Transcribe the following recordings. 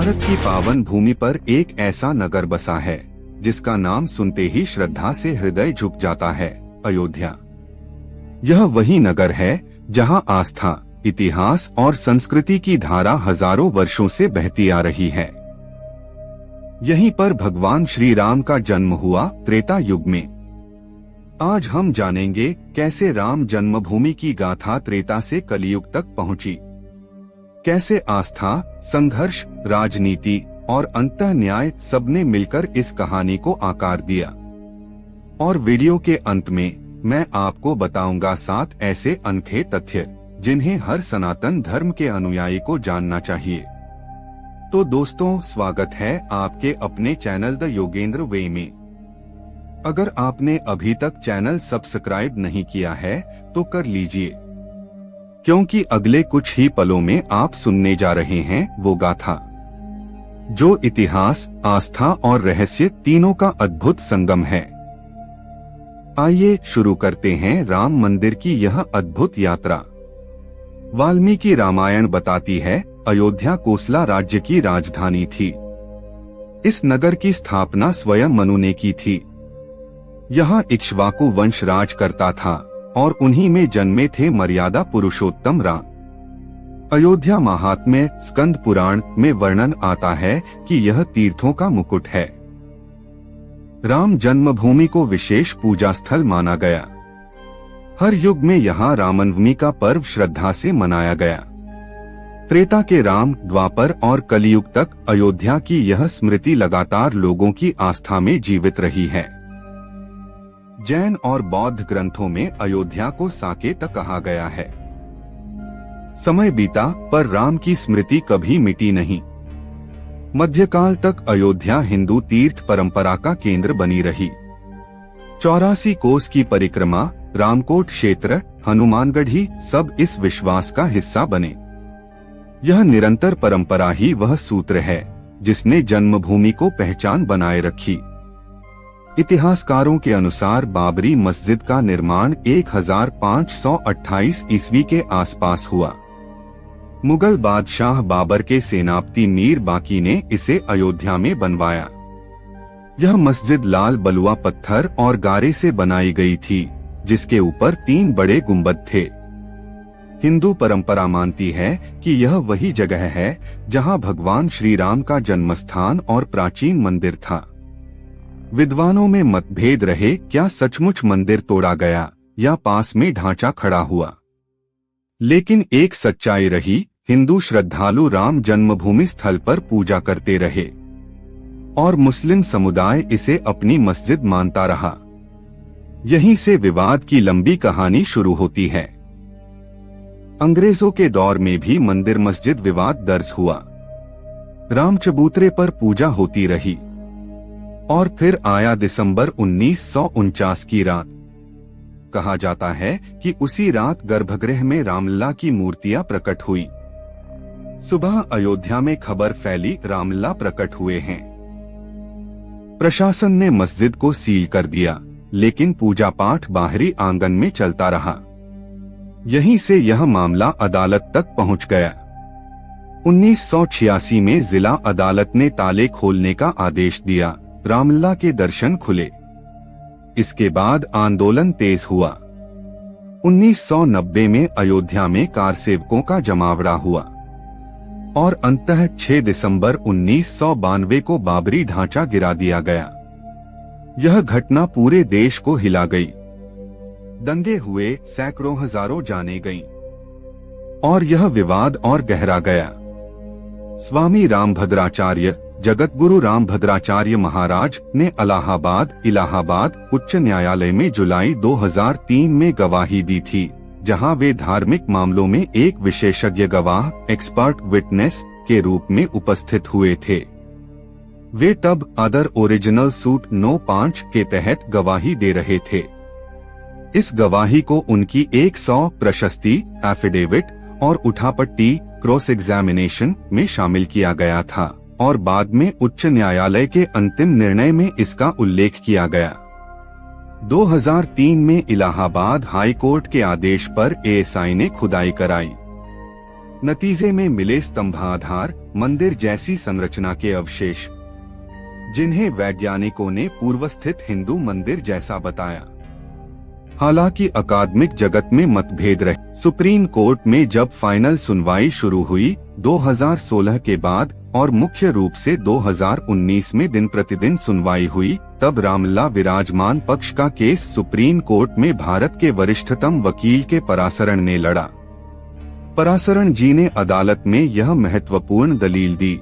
भारत की पावन भूमि पर एक ऐसा नगर बसा है जिसका नाम सुनते ही श्रद्धा से हृदय झुक जाता है, अयोध्या। यह वही नगर है जहां आस्था, इतिहास और संस्कृति की धारा हजारों वर्षों से बहती आ रही है। यहीं पर भगवान श्री राम का जन्म हुआ त्रेता युग में। आज हम जानेंगे कैसे राम जन्मभूमि की गाथा त्रेता से कलियुग तक पहुंची, कैसे आस्था, संघर्ष, राजनीति और अंतः न्याय सबने मिलकर इस कहानी को आकार दिया। और वीडियो के अंत में मैं आपको बताऊंगा 7 ऐसे अनोखे तथ्य जिन्हें हर सनातन धर्म के अनुयायी को जानना चाहिए। तो दोस्तों, स्वागत है आपके अपने चैनल द योगेंद्र वे में। अगर आपने अभी तक चैनल सब्सक्राइब नहीं किया है तो कर लीजिए, क्योंकि अगले कुछ ही पलों में आप सुनने जा रहे हैं वो गाथा जो इतिहास, आस्था और रहस्य तीनों का अद्भुत संगम है। आइए शुरू करते हैं राम मंदिर की यह अद्भुत यात्रा। वाल्मीकि रामायण बताती है अयोध्या कोसला राज्य की राजधानी थी। इस नगर की स्थापना स्वयं मनु ने की थी। यहाँ इक्ष्वाकु वंश राज करता था और उन्हीं में जन्मे थे मर्यादा पुरुषोत्तम राम। अयोध्या महात्म्य स्कंद पुराण में वर्णन आता है कि यह तीर्थों का मुकुट है। राम जन्मभूमि को विशेष पूजा स्थल माना गया। हर युग में यहाँ रामनवमी का पर्व श्रद्धा से मनाया गया। त्रेता के राम, द्वापर और कलियुग तक अयोध्या की यह स्मृति लगातार लोगों की आस्था में जीवित रही है। जैन और बौद्ध ग्रंथों में अयोध्या को साकेत कहा गया है। समय बीता पर राम की स्मृति कभी मिटी नहीं। मध्यकाल तक अयोध्या हिंदू तीर्थ परंपरा का केंद्र बनी रही। 84 कोस की परिक्रमा, रामकोट क्षेत्र, हनुमानगढ़ी सब इस विश्वास का हिस्सा बने। यह निरंतर परंपरा ही वह सूत्र है जिसने जन्मभूमि को पहचान बनाए रखी। इतिहासकारों के अनुसार बाबरी मस्जिद का निर्माण 1528 ईस्वी के आसपास हुआ। मुगल बादशाह बाबर के सेनापति मीर बाकी ने इसे अयोध्या में बनवाया। यह मस्जिद लाल बलुआ पत्थर और गारे से बनाई गई थी, जिसके ऊपर 3 बड़े गुंबद थे। हिंदू परंपरा मानती है कि यह वही जगह है जहां भगवान श्री राम का जन्मस्थान और प्राचीन मंदिर था। विद्वानों में मतभेद रहे, क्या सचमुच मंदिर तोड़ा गया या पास में ढांचा खड़ा हुआ। लेकिन एक सच्चाई रही, हिंदू श्रद्धालु राम जन्मभूमि स्थल पर पूजा करते रहे और मुस्लिम समुदाय इसे अपनी मस्जिद मानता रहा। यहीं से विवाद की लंबी कहानी शुरू होती है। अंग्रेजों के दौर में भी मंदिर मस्जिद विवाद दर्ज हुआ। राम चबूतरे पर पूजा होती रही और फिर आया दिसंबर 1949 की रात। कहा जाता है कि उसी रात गर्भगृह में रामलला की मूर्तियां प्रकट हुई। सुबह अयोध्या में खबर फैली, रामलला प्रकट हुए हैं। प्रशासन ने मस्जिद को सील कर दिया, लेकिन पूजा पाठ बाहरी आंगन में चलता रहा। यहीं से यह मामला अदालत तक पहुंच गया। 1986 में जिला अदालत ने ताले खोलने का आदेश दिया। रामलला के दर्शन खुले। इसके बाद आंदोलन तेज हुआ। 1990 में अयोध्या में कारसेवकों का जमावड़ा हुआ और अंततः 6 दिसंबर 1992 को बाबरी ढांचा गिरा दिया गया। यह घटना पूरे देश को हिला गई। दंगे हुए, सैकड़ों हजारों जानें गईं और यह विवाद और गहरा गया। स्वामी रामभद्राचार्य, जगत गुरु रामभद्राचार्य महाराज ने इलाहाबाद उच्च न्यायालय में जुलाई 2003 में गवाही दी थी, जहां वे धार्मिक मामलों में एक विशेषज्ञ गवाह, एक्सपर्ट विटनेस के रूप में उपस्थित हुए थे। वे तब अदर ओरिजिनल सूट 9(5) के तहत गवाही दे रहे थे। इस गवाही को उनकी 100 प्रशस्ति, एफिडेविट और उठापट्टी क्रॉस एग्जामिनेशन में शामिल किया गया था और बाद में उच्च न्यायालय के अंतिम निर्णय में इसका उल्लेख किया गया। 2003 में इलाहाबाद हाई कोर्ट के आदेश पर एएसआई ने खुदाई कराई। नतीजे में मिले स्तंभाधार मंदिर जैसी संरचना के अवशेष, जिन्हें वैज्ञानिकों ने पूर्वस्थित हिंदू मंदिर जैसा बताया। हालांकि अकादमिक जगत में मतभेद रहे। सुप्रीम कोर्ट में जब फाइनल सुनवाई शुरू हुई 2016 के बाद और मुख्य रूप से 2019 में दिन प्रतिदिन सुनवाई हुई, तब रामलला विराजमान पक्ष का केस सुप्रीम कोर्ट में भारत के वरिष्ठतम वकील के पराशरण ने लड़ा। पराशरण जी ने अदालत में यह महत्वपूर्ण दलील दी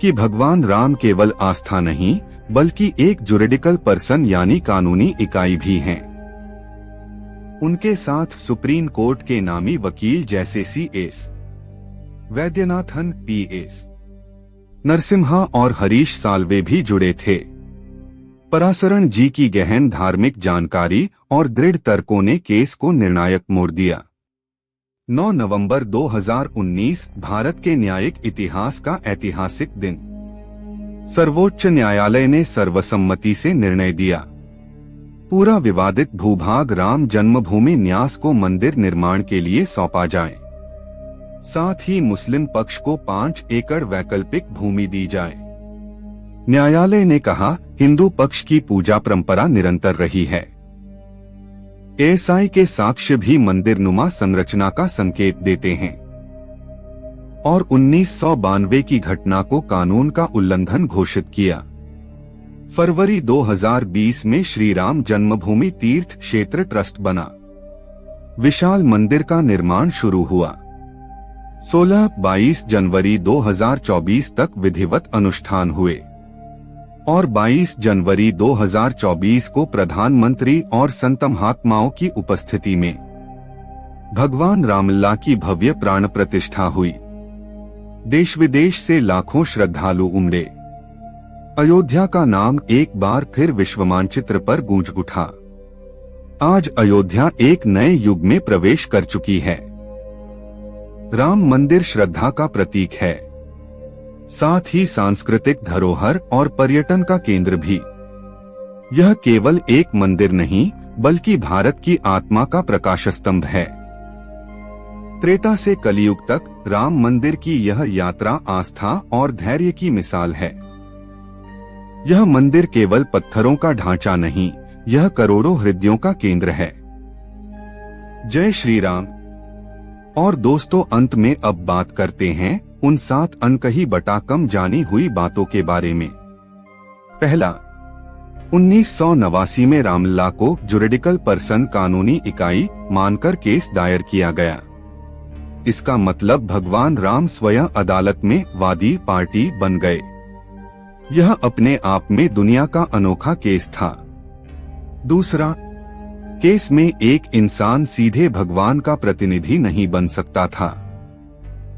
कि भगवान राम केवल आस्था नहीं बल्कि एक जुरिडिकल पर्सन यानी कानूनी इकाई भी हैं। उनके साथ सुप्रीम कोर्ट के नामी वकील जैसे CS वैद्यनाथन, PS नरसिम्हा और हरीश साल्वे भी जुड़े थे। पराशरण जी की गहन धार्मिक जानकारी और दृढ़ तर्कों ने केस को निर्णायक मोड़ दिया। 9 नवंबर 2019 भारत के न्यायिक इतिहास का ऐतिहासिक दिन। सर्वोच्च न्यायालय ने सर्वसम्मति से निर्णय दिया। पूरा विवादित भूभाग राम जन्मभूमि न्यास को मंदिर निर्माण के लिए सौंपा जाए। साथ ही मुस्लिम पक्ष को 5 एकड़ वैकल्पिक भूमि दी जाए। न्यायालय ने कहा, हिंदू पक्ष की पूजा परंपरा निरंतर रही है। ASI के साक्ष्य भी मंदिर नुमा संरचना का संकेत देते हैं और 1992 की घटना को कानून का उल्लंघन घोषित किया। फरवरी 2020 में श्री राम जन्मभूमि तीर्थ क्षेत्र ट्रस्ट बना। विशाल मंदिर का निर्माण शुरू हुआ। 16-22 जनवरी 2024 तक विधिवत अनुष्ठान हुए और 22 जनवरी 2024 को प्रधानमंत्री और संत महात्माओं की उपस्थिति में भगवान रामलला की भव्य प्राण प्रतिष्ठा हुई। देश विदेश से लाखों श्रद्धालु उमड़े। अयोध्या का नाम एक बार फिर विश्व मानचित्र पर गूंज उठा। आज अयोध्या एक नए युग में प्रवेश कर चुकी है। राम मंदिर श्रद्धा का प्रतीक है, साथ ही सांस्कृतिक धरोहर और पर्यटन का केंद्र भी। यह केवल एक मंदिर नहीं बल्कि भारत की आत्मा का प्रकाश स्तंभ है। त्रेता से कलियुग तक राम मंदिर की यह यात्रा आस्था और धैर्य की मिसाल है। यह मंदिर केवल पत्थरों का ढांचा नहीं, यह करोड़ों हृदयों का केंद्र है। जय श्री राम। और दोस्तों, अंत में अब बात करते हैं उन 7 अनकही बटा कम जानी हुई बातों के बारे में। पहला, 1989 में रामलला को जुरिडिकल पर्सन कानूनी इकाई मानकर केस दायर किया गया। इसका मतलब भगवान राम स्वयं अदालत में वादी पार्टी बन गए। यह अपने आप में दुनिया का अनोखा केस था। दूसरा, केस में एक इंसान सीधे भगवान का प्रतिनिधि नहीं बन सकता था,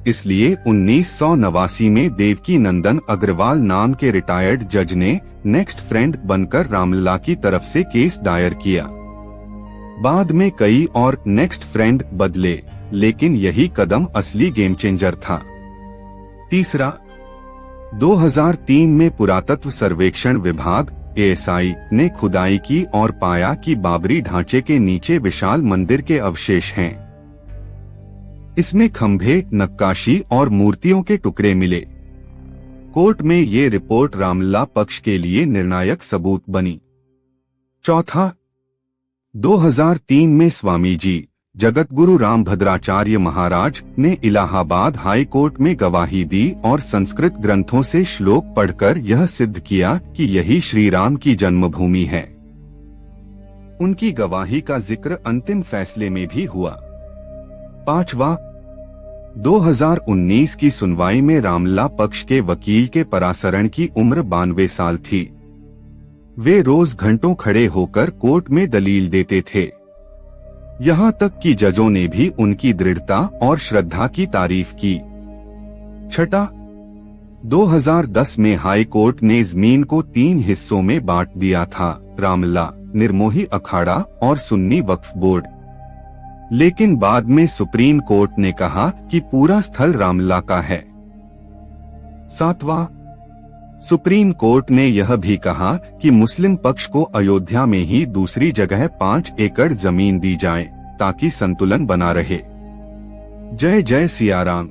इसलिए 1989 में देवकी नंदन अग्रवाल नाम के रिटायर्ड जज ने नेक्स्ट फ्रेंड बनकर रामलला की तरफ से केस दायर किया। बाद में कई और नेक्स्ट फ्रेंड बदले, लेकिन यही कदम असली गेम चेंजर था। तीसरा, 2003 में पुरातत्व सर्वेक्षण विभाग ASI ने खुदाई की और पाया कि बाबरी ढांचे के नीचे विशाल मंदिर के अवशेष हैं। इसमें खंभे, नक्काशी और मूर्तियों के टुकड़े मिले। कोर्ट में ये रिपोर्ट रामलला पक्ष के लिए निर्णायक सबूत बनी। चौथा, 2003 में स्वामी जी जगतगुरु रामभद्राचार्य महाराज ने इलाहाबाद हाई कोर्ट में गवाही दी और संस्कृत ग्रंथों से श्लोक पढ़कर यह सिद्ध किया कि यही श्री राम की जन्मभूमि है। उनकी गवाही का जिक्र अंतिम फैसले में भी हुआ। पांचवा, 2019 की सुनवाई में रामलला पक्ष के वकील के पराशरण की उम्र 92 साल थी। वे रोज घंटों खड़े होकर कोर्ट में दलील देते थे। यहाँ तक कि जजों ने भी उनकी दृढ़ता और श्रद्धा की तारीफ की। छठा, 2010 में हाई कोर्ट ने जमीन को 3 हिस्सों में बांट दिया था, रामलला, निर्मोही अखाड़ा और सुन्नी वक्फ बोर्ड। लेकिन बाद में सुप्रीम कोर्ट ने कहा कि पूरा स्थल रामलला का है। सातवां, सुप्रीम कोर्ट ने यह भी कहा कि मुस्लिम पक्ष को अयोध्या में ही दूसरी जगह 5 एकड़ जमीन दी जाए ताकि संतुलन बना रहे। जय जय सिया राम।